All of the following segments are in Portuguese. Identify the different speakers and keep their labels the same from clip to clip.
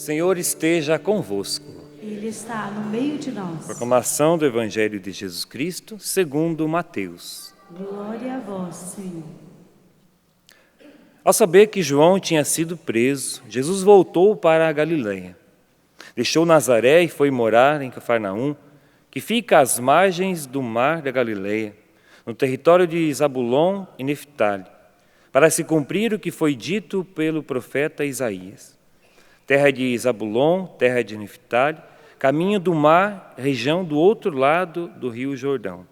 Speaker 1: Senhor esteja convosco.
Speaker 2: Ele está no meio de nós.
Speaker 1: Proclamação do Evangelho de Jesus Cristo, segundo Mateus.
Speaker 2: Glória a vós, Senhor.
Speaker 1: Ao saber que João tinha sido preso, Jesus voltou para a Galileia. Deixou Nazaré e foi morar em Cafarnaum, que fica às margens do mar da Galileia, no território de Zabulon e Neftali, para se cumprir o que foi dito pelo profeta Isaías. Terra de Zabulon, terra de Neftali, caminho do mar, região do outro lado do rio Jordão.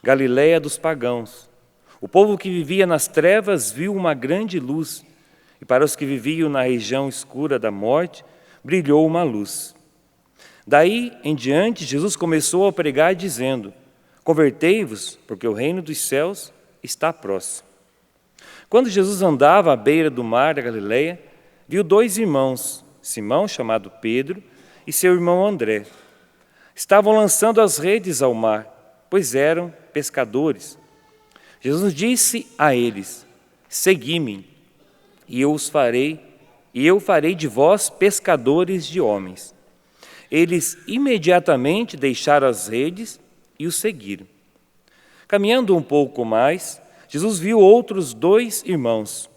Speaker 1: Galileia dos pagãos. O povo que vivia nas trevas viu uma grande luz, e para os que viviam na região escura da morte, brilhou uma luz. Daí em diante, Jesus começou a pregar dizendo: convertei-vos, porque o reino dos céus está próximo. Quando Jesus andava à beira do mar da Galileia, viu dois irmãos, Simão, chamado Pedro, e seu irmão André. Estavam lançando as redes ao mar, pois eram pescadores. Jesus disse a eles: segui-me, e eu farei de vós pescadores de homens. Eles imediatamente deixaram as redes e o seguiram. Caminhando um pouco mais, Jesus viu outros dois irmãos,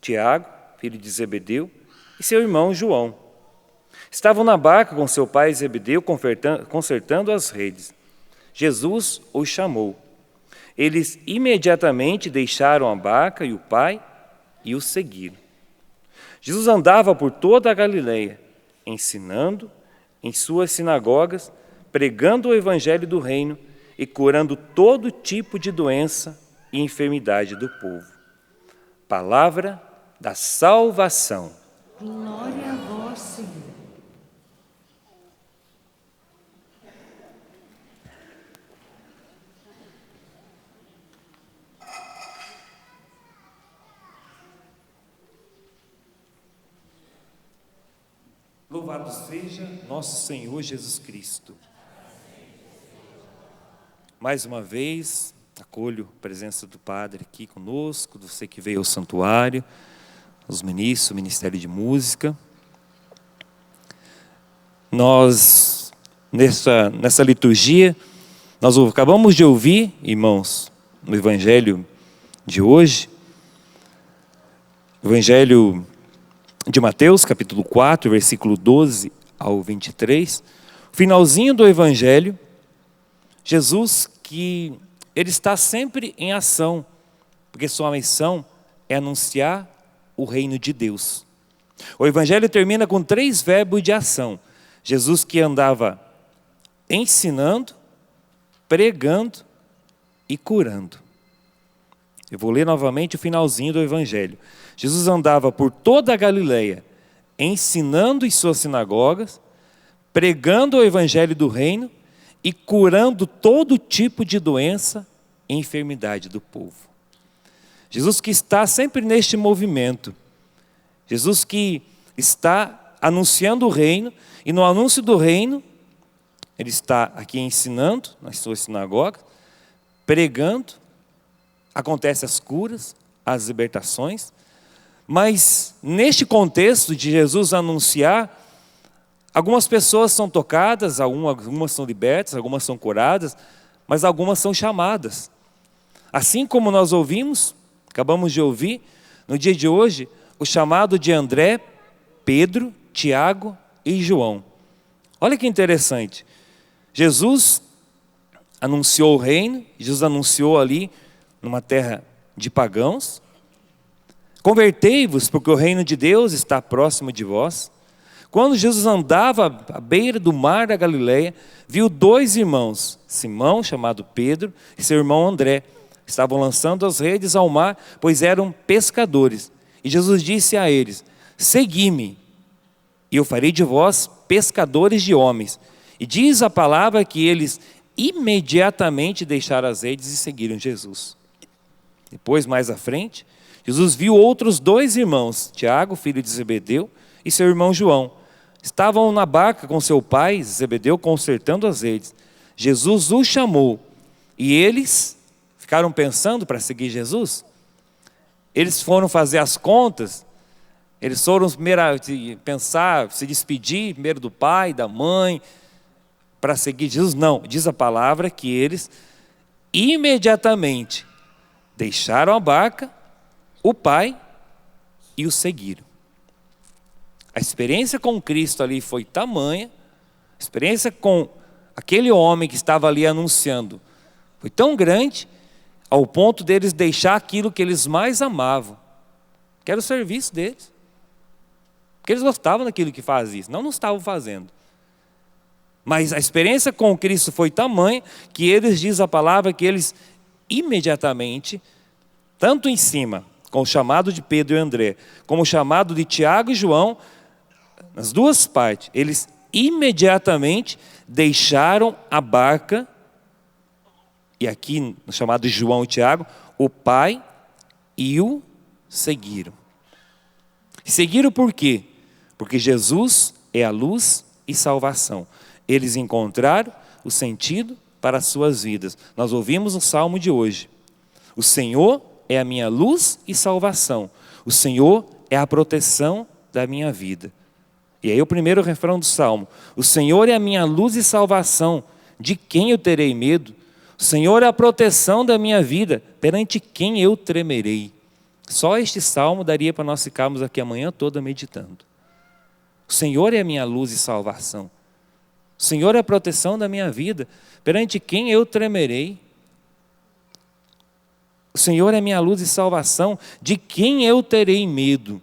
Speaker 1: Tiago, filho de Zebedeu, e seu irmão João. Estavam na barca com seu pai Zebedeu, consertando as redes. Jesus os chamou. Eles imediatamente deixaram a barca e o pai e o seguiram. Jesus andava por toda a Galileia, ensinando em suas sinagogas, pregando o evangelho do reino e curando todo tipo de doença e enfermidade do povo. Palavra da salvação.
Speaker 2: Glória a vós, Senhor.
Speaker 1: Louvado seja nosso Senhor Jesus Cristo. Mais uma vez, acolho a presença do Padre aqui conosco, você que veio ao santuário, os ministros, o Ministério de Música. Nós, nessa liturgia, nós acabamos de ouvir, irmãos, no Evangelho de hoje, Evangelho de Mateus, capítulo 4, versículo 12 ao 23, finalzinho do Evangelho, Jesus, que ele está sempre em ação, porque sua missão é anunciar o reino de Deus. O Evangelho termina com 3 verbos de ação. Jesus que andava ensinando, pregando e curando. Eu vou ler novamente o finalzinho do Evangelho. Jesus andava por toda a Galileia, ensinando em suas sinagogas, pregando o Evangelho do reino e curando todo tipo de doença e enfermidade do povo. Jesus que está sempre neste movimento. Jesus que está anunciando o reino, e no anúncio do reino, ele está aqui ensinando nas suas sinagogas, pregando, acontecem as curas, as libertações, mas neste contexto de Jesus anunciar, algumas pessoas são tocadas, algumas são libertas, algumas são curadas, mas algumas são chamadas. Assim como nós ouvimos, acabamos de ouvir, no dia de hoje, o chamado de André, Pedro, Tiago e João. Olha que interessante. Jesus anunciou o reino, Jesus anunciou ali numa terra de pagãos. Convertei-vos, porque o reino de Deus está próximo de vós. Quando Jesus andava à beira do mar da Galileia, viu 2 irmãos, Simão, chamado Pedro, e seu irmão André. Estavam lançando as redes ao mar, pois eram pescadores. E Jesus disse a eles: segui-me, e eu farei de vós pescadores de homens. E diz a palavra que eles imediatamente deixaram as redes e seguiram Jesus. Depois, mais à frente, Jesus viu outros 2 irmãos, Tiago, filho de Zebedeu, e seu irmão João. Estavam na barca com seu pai, Zebedeu, consertando as redes. Jesus os chamou, e eles ficaram pensando para seguir Jesus. Eles foram fazer as contas, Eles foram pensar, se despedir primeiro do pai, da mãe, para seguir Jesus. Não, diz a palavra que eles imediatamente deixaram a barca, o pai e o seguiram. A experiência com Cristo ali foi tamanha, a experiência com aquele homem que estava ali anunciando foi tão grande, ao ponto deles deixar aquilo que eles mais amavam, que era o serviço deles. Porque eles gostavam daquilo que faziam, não estavam fazendo. Mas a experiência com Cristo foi tamanha que eles, diz a palavra, que eles imediatamente, tanto em cima, com o chamado de Pedro e André, como o chamado de Tiago e João, nas duas partes, eles imediatamente deixaram a barca, e aqui no chamado de João e Tiago, o pai, e o seguiram. Seguiram por quê? Porque Jesus é a luz e salvação. Eles encontraram o sentido para as suas vidas. Nós ouvimos o salmo de hoje. O Senhor é a minha luz e salvação. O Senhor é a proteção da minha vida. E aí o primeiro refrão do salmo. O Senhor é a minha luz e salvação. De quem eu terei medo? O Senhor é a proteção da minha vida. Perante quem eu tremerei? Só este salmo daria para nós ficarmos aqui a manhã toda meditando. O Senhor é a minha luz e salvação. O Senhor é a proteção da minha vida. Perante quem eu tremerei? O Senhor é a minha luz e salvação. De quem eu terei medo?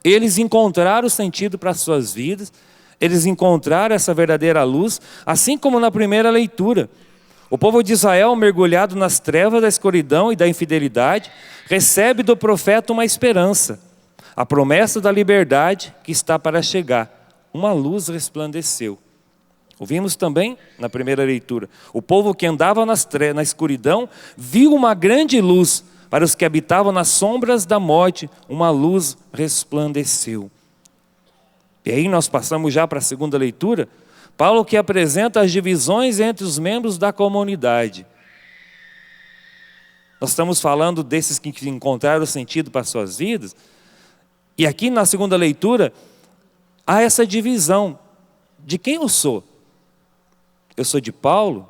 Speaker 1: Eles encontraram o sentido para as suas vidas. Eles encontraram essa verdadeira luz. Assim como na primeira leitura. O povo de Israel, mergulhado nas trevas da escuridão e da infidelidade, recebe do profeta uma esperança. A promessa da liberdade que está para chegar. Uma luz resplandeceu. Ouvimos também na primeira leitura. O povo que andava na escuridão viu uma grande luz. Para os que habitavam nas sombras da morte, uma luz resplandeceu. E aí nós passamos já para a segunda leitura. Paulo que apresenta as divisões entre os membros da comunidade. Nós estamos falando desses que encontraram sentido para as suas vidas. E aqui na segunda leitura, há essa divisão. De quem eu sou? Eu sou de Paulo?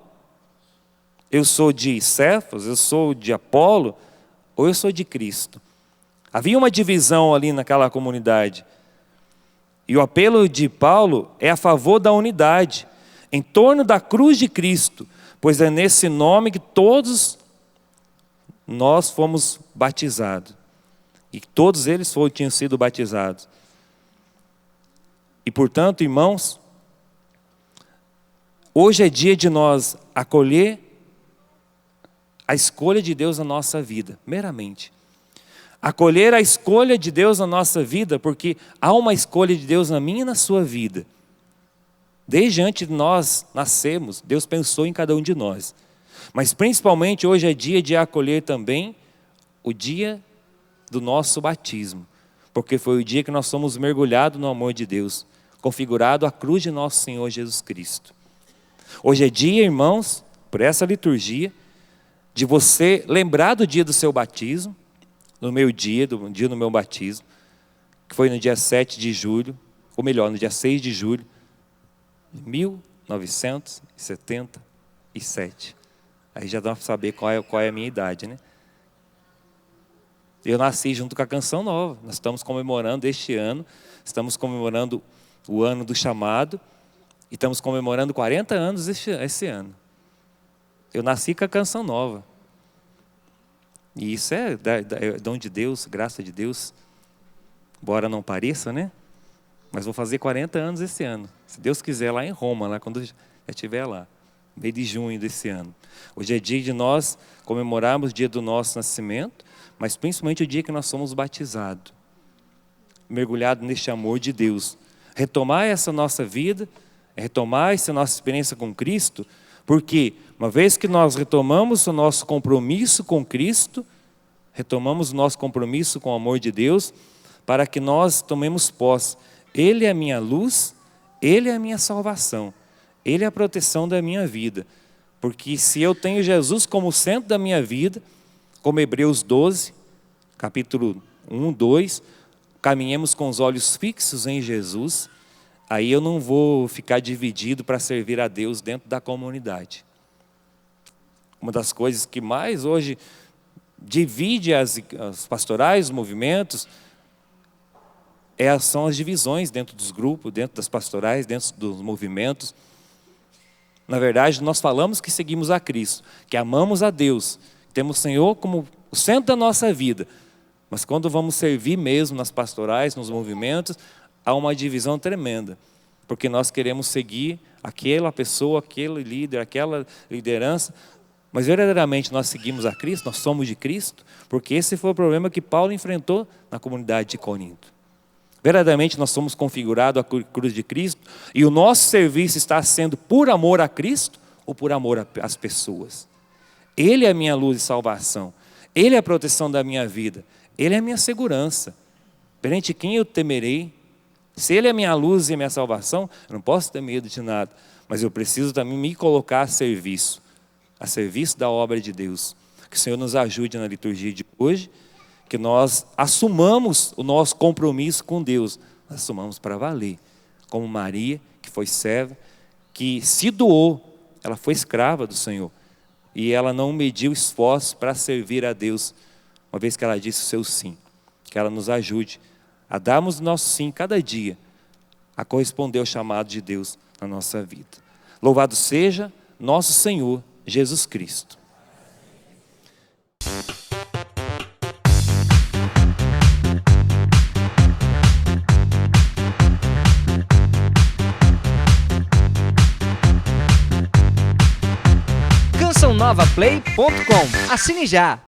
Speaker 1: Eu sou de Cefas? Eu sou de Apolo? Ou eu sou de Cristo? Havia uma divisão ali naquela comunidade. E o apelo de Paulo é a favor da unidade, em torno da cruz de Cristo, pois é nesse nome que todos nós fomos batizados. E todos eles tinham sido batizados. E portanto, irmãos, hoje é dia de nós acolher a escolha de Deus na nossa vida, meramente. Acolher a escolha de Deus na nossa vida, porque há uma escolha de Deus na minha e na sua vida. Desde antes de nós nascermos, Deus pensou em cada um de nós. Mas principalmente hoje é dia de acolher também o dia do nosso batismo. Porque foi o dia que nós somos mergulhados no amor de Deus, configurado a cruz de nosso Senhor Jesus Cristo. Hoje é dia, irmãos, por essa liturgia, de você lembrar do dia do seu batismo, no meu dia, do meu batismo, que foi no dia 7 de julho, ou melhor, no dia 6 de julho de 1977. Aí já dá para saber qual é a minha idade, né? Eu nasci junto com a Canção Nova. Nós estamos comemorando este ano, estamos comemorando o ano do chamado, e estamos comemorando 40 anos esse ano. Eu nasci com a Canção Nova. E isso é dom de Deus, graça de Deus, embora não pareça, né? Mas vou fazer 40 anos esse ano, se Deus quiser, lá em Roma, lá quando já estiver lá, meio de junho desse ano. Hoje é dia de nós comemorarmos o dia do nosso nascimento, mas principalmente o dia que nós somos batizados, mergulhados neste amor de Deus. Retomar essa nossa vida, retomar essa nossa experiência com Cristo, porque uma vez que nós retomamos o nosso compromisso com Cristo, retomamos o nosso compromisso com o amor de Deus, para que nós tomemos posse. Ele é a minha luz, Ele é a minha salvação, Ele é a proteção da minha vida. Porque se eu tenho Jesus como centro da minha vida, como Hebreus 12, capítulo 1, 2, caminhemos com os olhos fixos em Jesus, aí eu não vou ficar dividido para servir a Deus dentro da comunidade. Uma das coisas que mais hoje divide as pastorais, os movimentos, são as divisões dentro dos grupos, dentro das pastorais, dentro dos movimentos. Na verdade, nós falamos que seguimos a Cristo, que amamos a Deus, temos o Senhor como o centro da nossa vida. Mas quando vamos servir mesmo nas pastorais, nos movimentos, há uma divisão tremenda. Porque nós queremos seguir aquela pessoa, aquele líder, aquela liderança. Mas verdadeiramente nós seguimos a Cristo, nós somos de Cristo. Porque esse foi o problema que Paulo enfrentou na comunidade de Corinto. Verdadeiramente nós somos configurados à cruz de Cristo. E o nosso serviço está sendo por amor a Cristo ou por amor às pessoas. Ele é a minha luz e salvação. Ele é a proteção da minha vida. Ele é a minha segurança. Perante quem eu temerei? Se Ele é a minha luz e a minha salvação, eu não posso ter medo de nada. Mas eu preciso também me colocar a serviço da obra de Deus. Que o Senhor nos ajude na liturgia de hoje, que nós assumamos o nosso compromisso com Deus. Nós assumamos para valer. Como Maria, que foi serva, que se doou, ela foi escrava do Senhor. E ela não mediu esforços para servir a Deus, uma vez que ela disse o seu sim. Que ela nos ajude a darmos o nosso sim cada dia, a corresponder ao chamado de Deus na nossa vida. Louvado seja nosso Senhor Jesus Cristo.
Speaker 3: CançãoNovaPlay.com. Assine já!